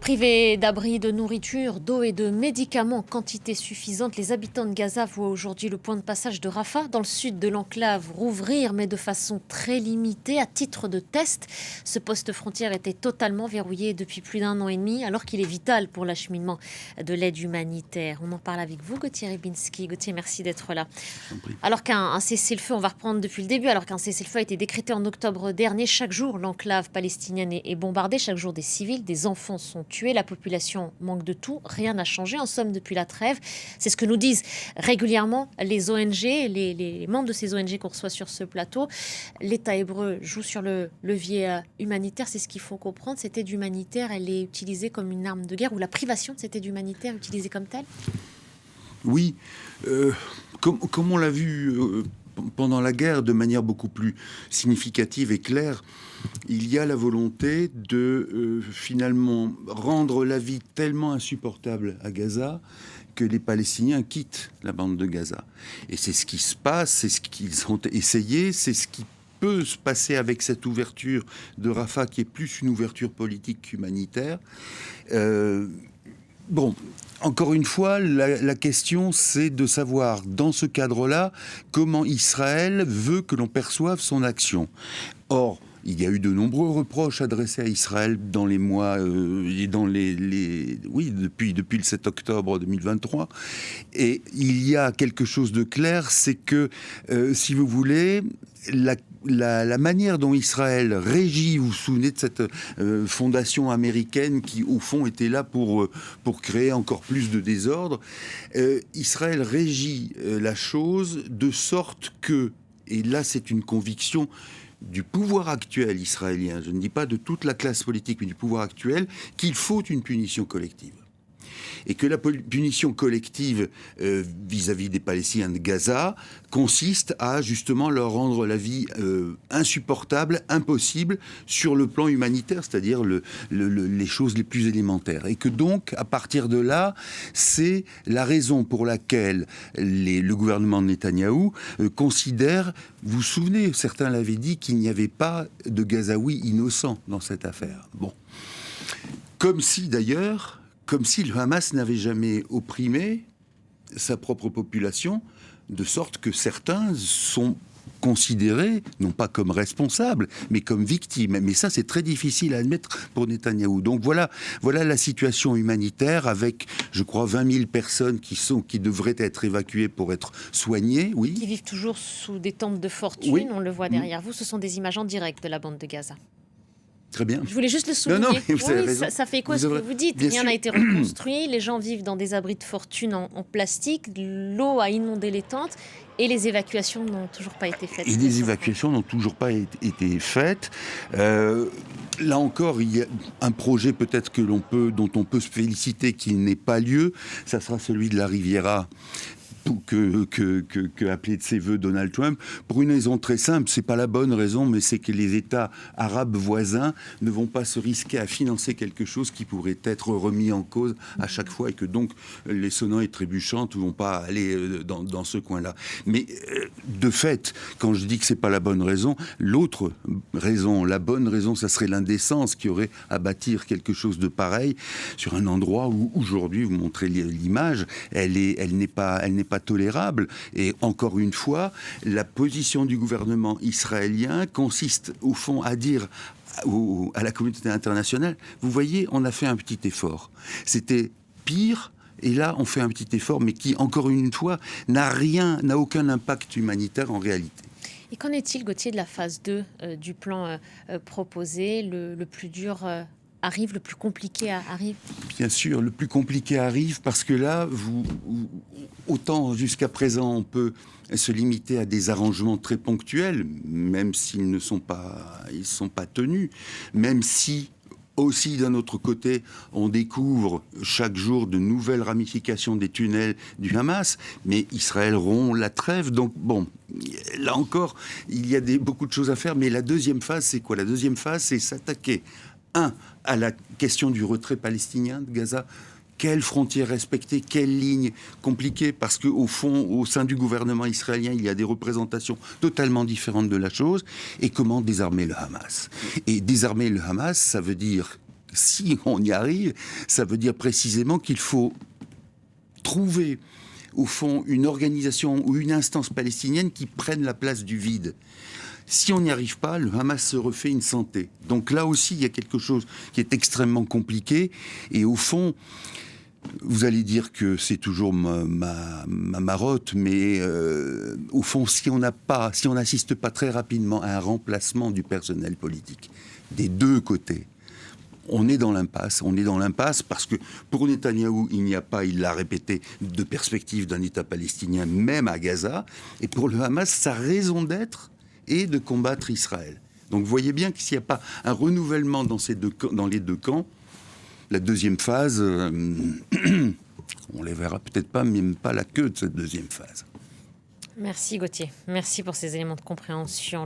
Privés d'abri, de nourriture, d'eau et de médicaments en quantité suffisante, les habitants de Gaza voient aujourd'hui le point de passage de Rafah, dans le sud de l'enclave, rouvrir, mais de façon très limitée, à titre de test. Ce poste frontière était totalement verrouillé depuis plus d'1 an et demi, alors qu'il est vital pour l'acheminement de l'aide humanitaire. On en parle avec vous, Gauthier Rybinski. Gauthier, merci d'être là. Alors qu'un cessez-le-feu, on va reprendre depuis le début, alors qu'un cessez-le-feu a été décrété en octobre dernier, chaque jour l'enclave palestinienne est bombardée, chaque jour des civils, des enfants sont tués, la population manque de tout, rien n'a changé en somme depuis la trêve. C'est ce que nous disent régulièrement les ONG, les membres de ces ONG qu'on reçoit sur ce plateau. L'État hébreu joue sur le levier humanitaire, c'est ce qu'il faut comprendre. Cette aide humanitaire, elle est utilisée comme une arme de guerre, ou la privation de cette aide humanitaire utilisée comme telle ? Oui, comme on l'a vu pendant la guerre de manière beaucoup plus significative et claire, il y a la volonté de finalement rendre la vie tellement insupportable à Gaza que les Palestiniens quittent la bande de Gaza. Et c'est ce qui se passe, c'est ce qu'ils ont essayé, c'est ce qui peut se passer avec cette ouverture de Rafah qui est plus une ouverture politique qu'humanitaire. Bon, encore une fois, la question, c'est de savoir, dans ce cadre-là, comment Israël veut que l'on perçoive son action. Or, il y a eu de nombreux reproches adressés à Israël dans les mois et depuis le 7 octobre 2023. Et il y a quelque chose de clair, c'est que, si vous voulez, la manière dont Israël régit, vous vous souvenez de cette fondation américaine qui, au fond, était là pour créer encore plus de désordre. Israël régit la chose de sorte que, et là c'est une conviction du pouvoir actuel israélien, je ne dis pas de toute la classe politique, mais du pouvoir actuel, qu'il faut une punition collective. Et que la punition collective vis-à-vis des Palestiniens de Gaza consiste à justement leur rendre la vie insupportable, impossible sur le plan humanitaire, c'est-à-dire les choses les plus élémentaires. Et que donc, à partir de là, c'est la raison pour laquelle le gouvernement de Netanyahou considère, vous vous souvenez, certains l'avaient dit, qu'il n'y avait pas de Gazaouis innocents dans cette affaire. Bon. Comme si le Hamas n'avait jamais opprimé sa propre population, de sorte que certains sont considérés, non pas comme responsables, mais comme victimes. Mais ça, c'est très difficile à admettre pour Netanyahou. Donc voilà la situation humanitaire avec, je crois, 20 000 personnes qui devraient être évacuées pour être soignées. Oui. Qui vivent toujours sous des tentes de fortune, oui. On le voit derrière vous. Ce sont des images en direct de la bande de Gaza. Très bien. Je voulais juste le souligner. Non, mais vous avez raison. Ça fait quoi ce que vous dites ? Rien n'a été reconstruit, les gens vivent dans des abris de fortune en plastique, l'eau a inondé les tentes et les évacuations n'ont toujours pas été faites. Et les évacuations n'ont toujours pas été faites. Là encore, il y a un projet peut-être dont on peut se féliciter qu'il n'ait pas lieu. Ça sera celui de la Riviera. Que appelé de ses voeux Donald Trump, pour une raison très simple, c'est pas la bonne raison, mais c'est que les États arabes voisins ne vont pas se risquer à financer quelque chose qui pourrait être remis en cause à chaque fois, et que donc les sonnants et trébuchants ne vont pas aller dans ce coin-là. Mais de fait, quand je dis que c'est pas la bonne raison, l'autre raison, la bonne raison, ça serait l'indécence qui aurait à bâtir quelque chose de pareil sur un endroit où aujourd'hui, vous montrez l'image, elle n'est pas tolérable. Et encore une fois, la position du gouvernement israélien consiste au fond à dire à la communauté internationale, vous voyez, on a fait un petit effort. C'était pire. Et là, on fait un petit effort, mais qui, encore une fois, n'a aucun impact humanitaire en réalité. Et qu'en est-il, Gauthier, de la phase 2 du plan proposé ? Le plus dur arrive, le plus compliqué arrive ? Bien sûr, le plus compliqué arrive parce que là, autant jusqu'à présent, on peut se limiter à des arrangements très ponctuels, même s'ils ne sont pas tenus, même si aussi, d'un autre côté, on découvre chaque jour de nouvelles ramifications des tunnels du Hamas, mais Israël rompt la trêve. Donc, bon, là encore, il y a beaucoup de choses à faire. Mais la deuxième phase, c'est quoi ? La deuxième phase, c'est s'attaquer, à la question du retrait palestinien de Gaza. Quelles frontières respecter, quelles lignes compliquées, parce qu'au fond, au sein du gouvernement israélien, il y a des représentations totalement différentes de la chose. Et comment désarmer le Hamas ? Et désarmer le Hamas, ça veut dire si on y arrive, ça veut dire précisément qu'il faut trouver, au fond, une organisation ou une instance palestinienne qui prenne la place du vide. Si on n'y arrive pas, le Hamas se refait une santé. Donc là aussi, il y a quelque chose qui est extrêmement compliqué. Et au fond, vous allez dire que c'est toujours ma marotte, mais au fond, si on n'assiste pas très rapidement à un remplacement du personnel politique, des deux côtés, on est dans l'impasse. On est dans l'impasse parce que pour Netanyahou, il n'y a pas, il l'a répété, de perspective d'un État palestinien, même à Gaza. Et pour le Hamas, sa raison d'être est de combattre Israël. Donc vous voyez bien que s'il n'y a pas un renouvellement dans les deux camps, la deuxième phase, on les verra peut-être pas, même pas la queue de cette deuxième phase. Merci Gauthier, merci pour ces éléments de compréhension.